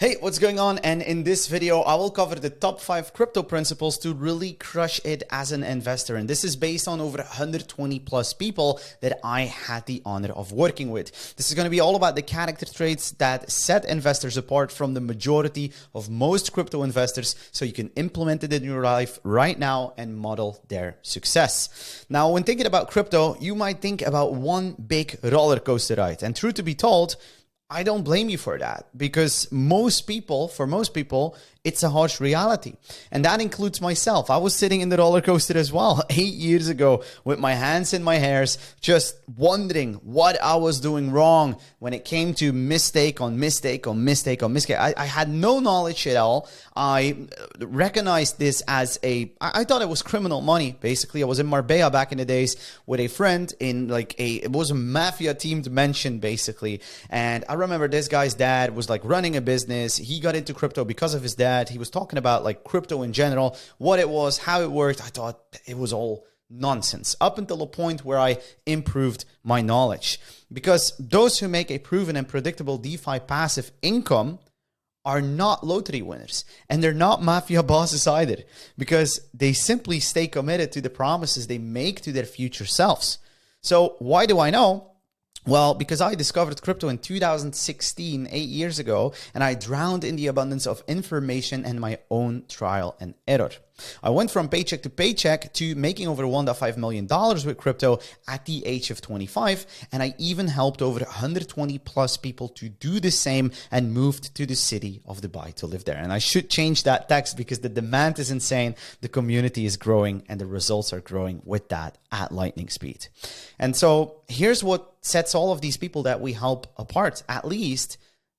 Hey, what's going on? And in this video, I will cover the top 5 crypto principles to really crush it as an investor. And this is based on over 120 plus people that I had the honor of working with. This is going to be all about the character traits that set investors apart from the majority of most crypto investors, so you can implement it in your life right now and model their success. Now, when thinking about crypto, you might think about one big roller coaster ride. And truth to be told, I don't blame you for that, because for most people, it's a harsh reality. And that includes myself. I was sitting in the roller coaster as well 8 years ago with my hands in my hairs, just wondering what I was doing wrong when it came to mistake on mistake on mistake on mistake. I had no knowledge at all. I recognized this as I thought it was criminal money. Basically, I was in Marbella back in the days with a friend in it was a mafia themed mansion basically. And I remember this guy's dad was running a business. He got into crypto because of his dad. He was talking about crypto in general, what it was, how it worked. I thought it was all nonsense up until a point where I improved my knowledge, because those who make a proven and predictable DeFi passive income are not lottery winners, and they're not mafia bosses either, because they simply stay committed to the promises they make to their future selves. So why do I know? Well, because I discovered crypto in 2016, 8 years ago, and I drowned in the abundance of information and my own trial and error. I went from paycheck to paycheck to making over $1.5 million with crypto at the age of 25. And I even helped over 120 plus people to do the same and moved to the city of Dubai to live there. And I should change that text because the demand is insane. The community is growing and the results are growing with that at lightning speed. And so here's what sets all of these people that we help apart, at least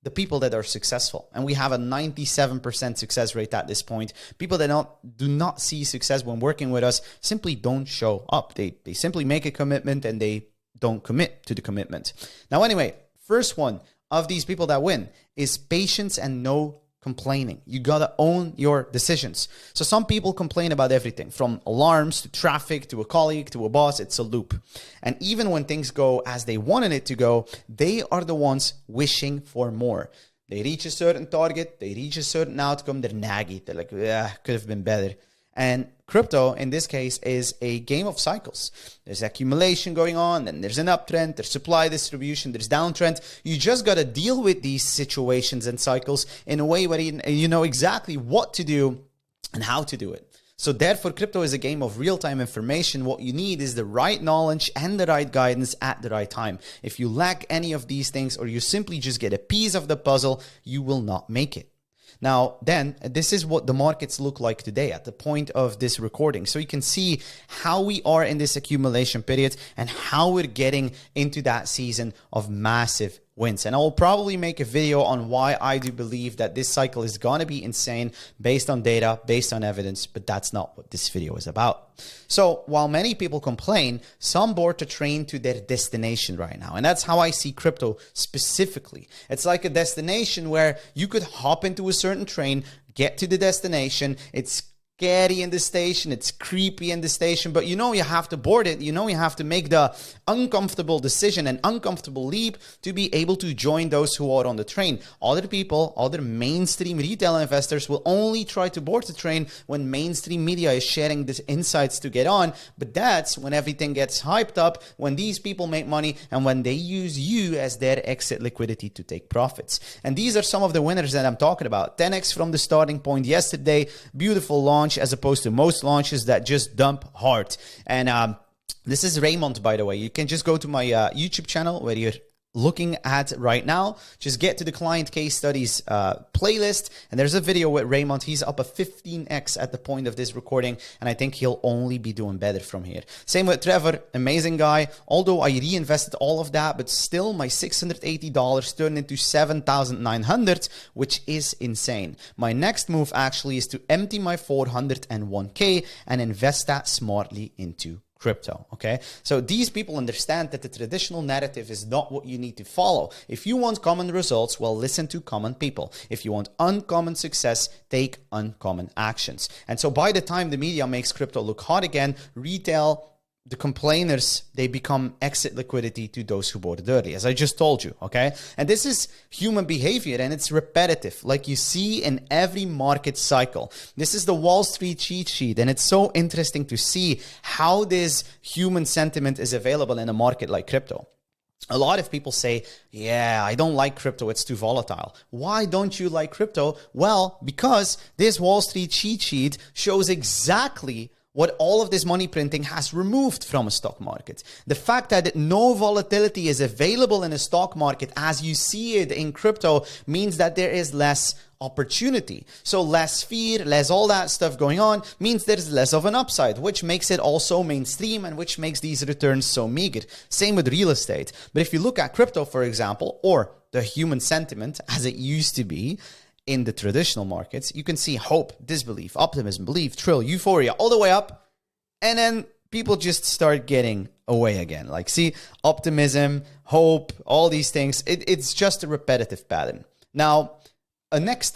the people that are successful. And we have a 97% success rate at this point. People that do not see success when working with us simply don't show up. They simply make a commitment and they don't commit to the commitment. Now, anyway, first one of these people that win is patience and no complaining. You gotta own your decisions. So some people complain about everything from alarms to traffic to a colleague to a boss. It's a loop. And even when things go as they wanted it to go, they are the ones wishing for more. They reach a certain target, they reach a certain outcome, they're naggy. They're like, yeah, could have been better. And crypto, in this case, is a game of cycles. There's accumulation going on, then there's an uptrend, there's supply distribution, there's downtrend. You just got to deal with these situations and cycles in a way where you know exactly what to do and how to do it. So therefore, crypto is a game of real-time information. What you need is the right knowledge and the right guidance at the right time. If you lack any of these things, or you simply just get a piece of the puzzle, you will not make it. Now, then, this is what the markets look like today at the point of this recording. So you can see how we are in this accumulation period and how we're getting into that season of massive wins. And I will probably make a video on why I do believe that this cycle is going to be insane based on data, based on evidence, but that's not what this video is about. So while many people complain, some board the train to their destination right now. And that's how I see crypto specifically. It's like a destination where you could hop into a certain train, get to the destination. It's scary in the station, it's creepy in the station, but you have to board it. You have to make the uncomfortable decision and uncomfortable leap to be able to join those who are on the train. Other people, other mainstream retail investors will only try to board the train when mainstream media is sharing the insights to get on, but that's when everything gets hyped up, when these people make money and when they use you as their exit liquidity to take profits. And these are some of the winners that I'm talking about. 10x from the starting point yesterday, beautiful launch, as opposed to most launches that just dump hard. And this is Raymond, by the way. You can just go to my YouTube channel where you're looking at right now. Just get to the client case studies playlist, and there's a video with Raymond. He's up a 15x at the point of this recording, and I think he'll only be doing better from here. Same with Trevor, amazing guy. Although I reinvested all of that, but still my $680 turned into $7,900, which is insane. My next move actually is to empty my 401k and invest that smartly into crypto. Okay, so these people understand that the traditional narrative is not what you need to follow. If you want common results, well, listen to common people. If you want uncommon success, take uncommon actions. And so by the time the media makes crypto look hot again, retail the complainers, they become exit liquidity to those who bought it early, as I just told you, okay? And this is human behavior, and it's repetitive, like you see in every market cycle. This is the Wall Street cheat sheet, and it's so interesting to see how this human sentiment is available in a market like crypto. A lot of people say, yeah, I don't like crypto, it's too volatile. Why don't you like crypto? Well, because this Wall Street cheat sheet shows exactly what all of this money printing has removed from a stock market. The fact that no volatility is available in a stock market as you see it in crypto means that there is less opportunity. So less fear, less all that stuff going on means there's less of an upside, which makes it also mainstream and which makes these returns so meager. Same with real estate. But if you look at crypto, for example, or the human sentiment as it used to be, in the traditional markets, you can see hope, disbelief, optimism, belief, thrill, euphoria, all the way up. And then people just start getting away again. Like, see, optimism, hope, all these things. It's just a repetitive pattern. Now, a next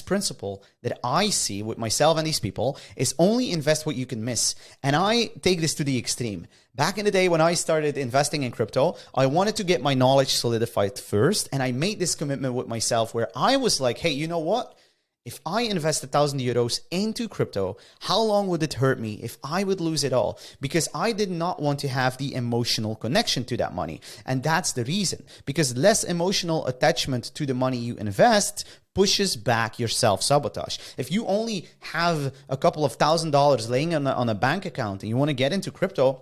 principle that I see with myself and these people is only invest what you can miss. And I take this to the extreme. Back in the day when I started investing in crypto, I wanted to get my knowledge solidified first. And I made this commitment with myself where I was like, hey, you know what? If I invest 1,000 euros into crypto, how long would it hurt me if I would lose it all? Because I did not want to have the emotional connection to that money. And that's the reason. Because less emotional attachment to the money you invest pushes back your self-sabotage. If you only have a couple of $1,000 laying on a bank account and you want to get into crypto,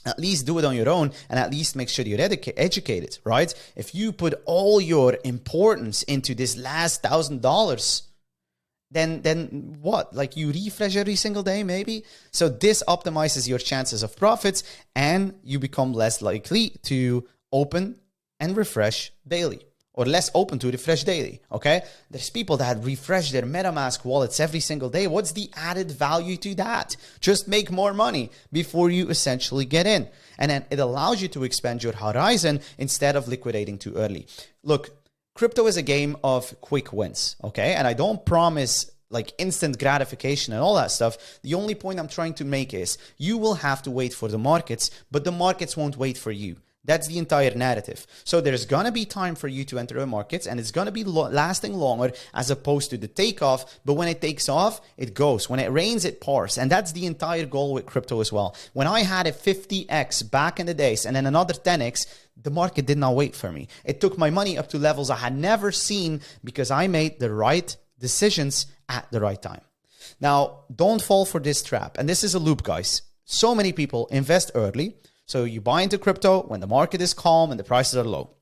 at least do it on your own and at least make sure you're educated, right? If you put all your importance into this last $1,000, then what? Like you refresh every single day, maybe? So this optimizes your chances of profits and you become less likely to open and refresh daily. Or less open to refresh daily, okay? There's people that refresh their MetaMask wallets every single day. What's the added value to that? Just make more money before you essentially get in. And then it allows you to expand your horizon instead of liquidating too early. Look, crypto is a game of quick wins, okay? And I don't promise like instant gratification and all that stuff. The only point I'm trying to make is you will have to wait for the markets, but the markets won't wait for you. That's the entire narrative. So there's going to be time for you to enter the markets and it's going to be lasting longer as opposed to the takeoff. But when it takes off, it goes. When it rains, it pours. And that's the entire goal with crypto as well. When I had a 50x back in the days and then another 10x, the market did not wait for me. It took my money up to levels I had never seen because I made the right decisions at the right time. Now, don't fall for this trap. And this is a loop, guys. So many people invest early. So you buy into crypto when the market is calm and the prices are low.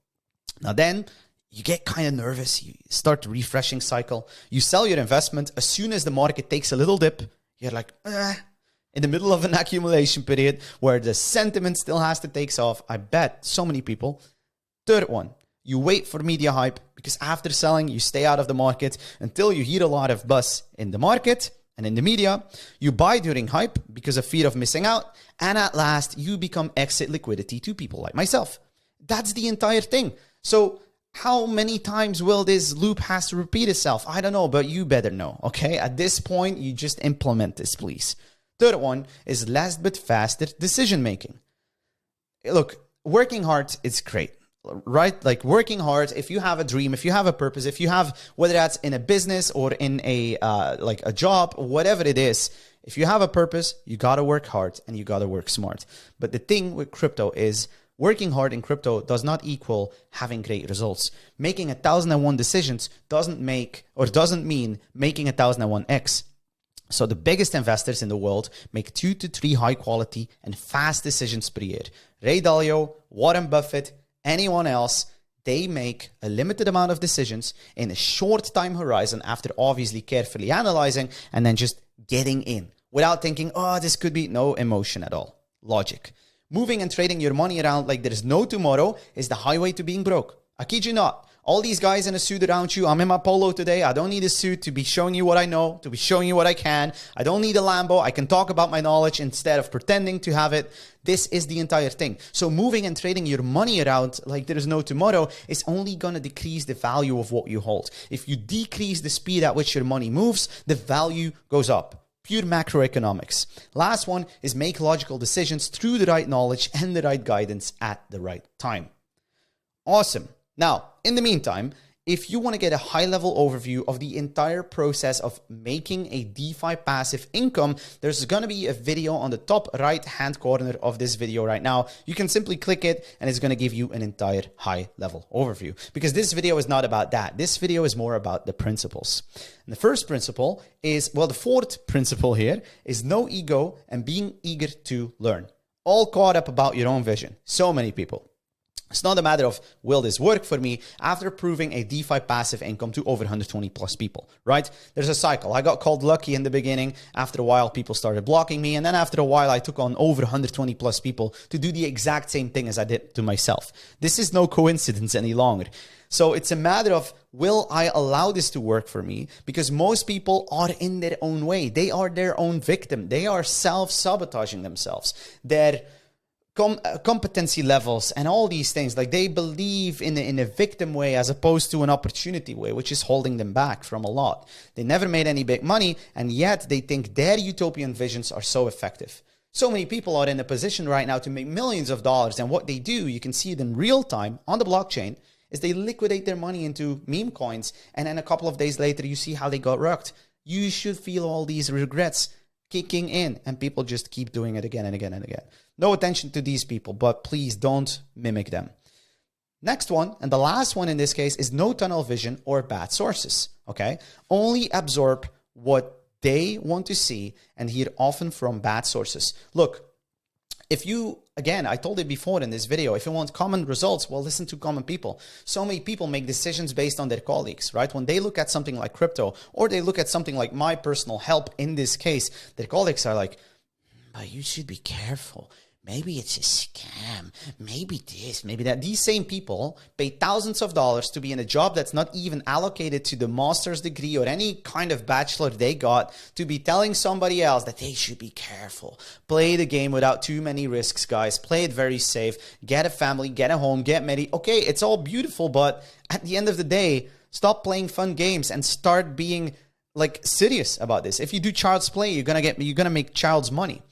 Now then you get kind of nervous. You start the refreshing cycle. You sell your investment. As soon as the market takes a little dip, you're like, in the middle of an accumulation period where the sentiment still has to take off. I bet so many people. Third one, you wait for media hype because after selling, you stay out of the market until you hear a lot of buzz in the market. And in the media, you buy during hype because of fear of missing out. And at last, you become exit liquidity to people like myself. That's the entire thing. So how many times will this loop has to repeat itself? I don't know, but you better know, okay? At this point, you just implement this, please. Third one is last but faster decision making. Look, working hard is great. Right? Like working hard, if you have a dream, if you have a purpose, if you have, whether that's in a business or in a like a job, whatever it is, if you have a purpose, you got to work hard and you got to work smart. But the thing with crypto is working hard in crypto does not equal having great results. Making 1,001 decisions doesn't mean making 1,001x. So the biggest investors in the world make 2 to 3 high quality and fast decisions per year. Ray Dalio, Warren Buffett, anyone else, they make a limited amount of decisions in a short time horizon after obviously carefully analyzing and then just getting in without thinking, oh, this could be no emotion at all. Logic. Moving and trading your money around like there's no tomorrow is the highway to being broke. I kid you not. All these guys in a suit around you. I'm in my polo today. I don't need a suit to be showing you what I know, to be showing you what I can. I don't need a Lambo. I can talk about my knowledge instead of pretending to have it. This is the entire thing. So moving and trading your money around like there is no tomorrow is only going to decrease the value of what you hold. If you decrease the speed at which your money moves, the value goes up. pure macroeconomics. Last one is make logical decisions through the right knowledge and the right guidance at the right time. Awesome. Now, in the meantime, if you want to get a high-level overview of the entire process of making a DeFi passive income, there's going to be a video on the top right-hand corner of this video right now. You can simply click it and it's going to give you an entire high-level overview, because this video is not about that. This video is more about the principles. And the first principle is, well, the fourth principle here is no ego and being eager to learn. All caught up about your own vision. So many people. It's not a matter of, will this work for me after proving a DeFi passive income to over 120 plus people, right? There's a cycle. I got called lucky in the beginning. After a while, people started blocking me. And then after a while, I took on over 120 plus people to do the exact same thing as I did to myself. This is no coincidence any longer. So it's a matter of, will I allow this to work for me? Because most people are in their own way. They are their own victim. They are self-sabotaging themselves. Their competency levels and all these things, like they believe in a victim way as opposed to an opportunity way, which is holding them back from a lot. They never made any big money, and yet they think their utopian visions are so effective. So many people are in a position right now to make millions of dollars, and what they do, you can see it in real time on the blockchain, is they liquidate their money into meme coins, and then a couple of days later you see how they got wrecked. You should feel all these regrets kicking in, and people just keep doing it again and again and again. No attention to these people, but please don't mimic them. Next one, and the last one in this case, is no tunnel vision or bad sources, okay? Only absorb what they want to see and hear often from bad sources. Look, if you, again, I told it before in this video, if you want common results, well, listen to common people. So many people make decisions based on their colleagues, right? When they look at something like crypto, or they look at something like my personal help in this case, their colleagues are like, but you should be careful. Maybe it's a scam. Maybe this, maybe that. These same people pay thousands of dollars to be in a job that's not even allocated to the master's degree or any kind of bachelor they got, to be telling somebody else that they should be careful. Play the game without too many risks, guys. Play it very safe. Get a family, get a home, get married. Okay, it's all beautiful, but at the end of the day, stop playing fun games and start being like serious about this. If you do child's play, you're gonna make child's money.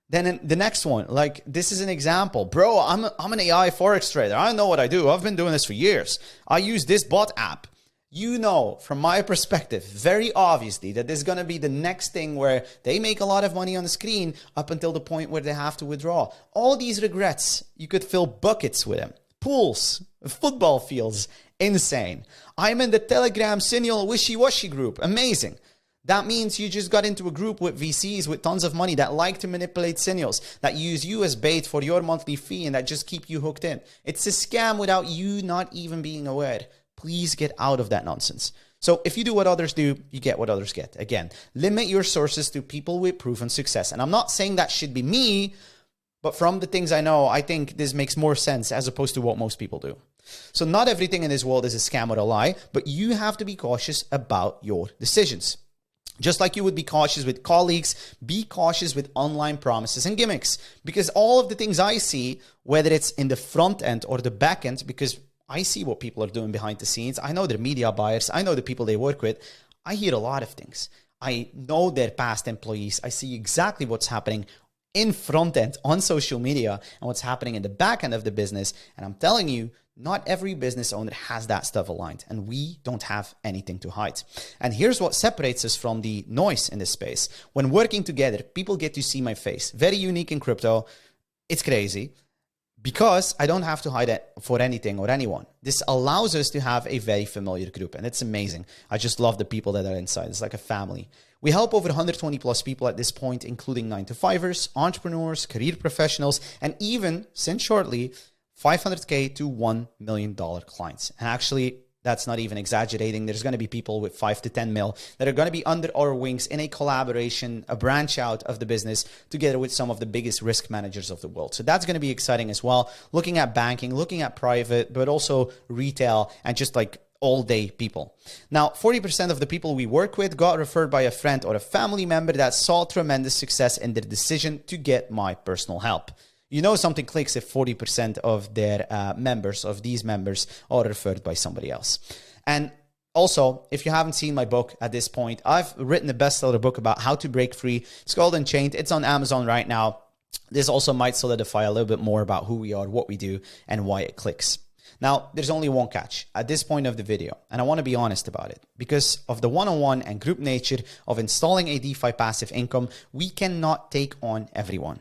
Then the next one, like this is an example. Bro, I'm an AI Forex trader. I know what I do. I've been doing this for years. I use this bot app. You know, from my perspective, very obviously that this is going to be the next thing where they make a lot of money on the screen up until the point where they have to withdraw. All these regrets, you could fill buckets with them. Pools, football fields, insane. I'm in the Telegram Signal Wishy-Washy group. Amazing. That means you just got into a group with VCs with tons of money that like to manipulate signals, that use you as bait for your monthly fee and that just keep you hooked in. It's a scam without you not even being aware. Please get out of that nonsense. So if you do what others do, you get what others get. Again, limit your sources to people with proven success. And I'm not saying that should be me, but from the things I know, I think this makes more sense as opposed to what most people do. So not everything in this world is a scam or a lie, but you have to be cautious about your decisions. Just like you would be cautious with colleagues, be cautious with online promises and gimmicks. Because all of the things I see, whether it's in the front end or the back end, because I see what people are doing behind the scenes. I know their media buyers. I know the people they work with. I hear a lot of things. I know their past employees. I see exactly what's happening in front end on social media and what's happening in the back end of the business. And I'm telling you, not every business owner has that stuff aligned, and we don't have anything to hide. And here's what separates us from the noise in this space. When working together, people get to see my face. Very unique in crypto. It's crazy because I don't have to hide it for anything or anyone. This allows us to have a very familiar group, and it's amazing. I just love the people that are inside. It's like a family. We help over 120 plus people at this point, including 9-to-5ers, entrepreneurs, career professionals, and even, since shortly, $500K to $1 million clients. And actually, that's not even exaggerating. There's going to be people with 5 to 10 mil that are going to be under our wings in a collaboration, a branch out of the business together with some of the biggest risk managers of the world. So that's going to be exciting as well. Looking at banking, looking at private, but also retail and just like all day people. Now, 40% of the people we work with got referred by a friend or a family member that saw tremendous success in their decision to get my personal help. You know something clicks if 40% of their members, of these members, are referred by somebody else. And Also, if you haven't seen my book at this point, I've written a bestseller book about how to break free. It's called Unchained. It's on Amazon right now. This also might solidify a little bit more about who we are, what we do, and why it clicks. Now, there's only one catch at this point of the video, and I want to be honest about it. Because of the one-on-one and group nature of installing a DeFi passive income, we cannot take on everyone.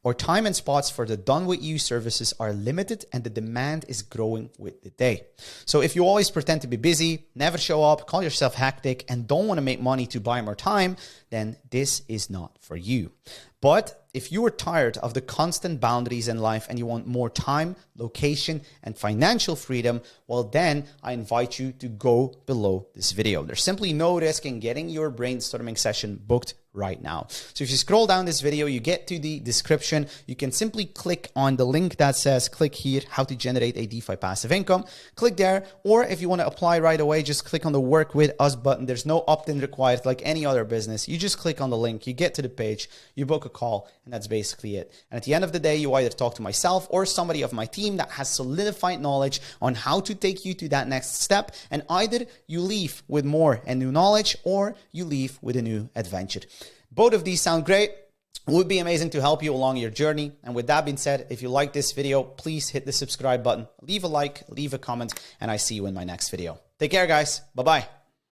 Our time and spots for the done with you services are limited, and the demand is growing with the day. So if you always pretend to be busy, never show up, call yourself hectic, and don't want to make money to buy more time, then this is not for you. But if you are tired of the constant boundaries in life and you want more time, location, and financial freedom, well, then I invite you to go below this video. There's simply no risk in getting your brainstorming session booked right now. So if you scroll down this video, you get to the description, you can simply click on the link that says click here, how to generate a DeFi passive income. Click there, or if you want to apply right away, just click on the work with us button. There's no opt-in required like any other business. You just click on the link, you get to the page, you book a call, and that's basically it. And at the end of the day, you either talk to myself or somebody of my team that has solidified knowledge on how to take you to that next step, and either you leave with more and new knowledge or you leave with a new adventure. Both of these sound great. It would be amazing to help you along your journey. And with that being said, if you like this video, please hit the subscribe button, leave a like, leave a comment, and I see you in my next video. Take care, guys. Bye-bye.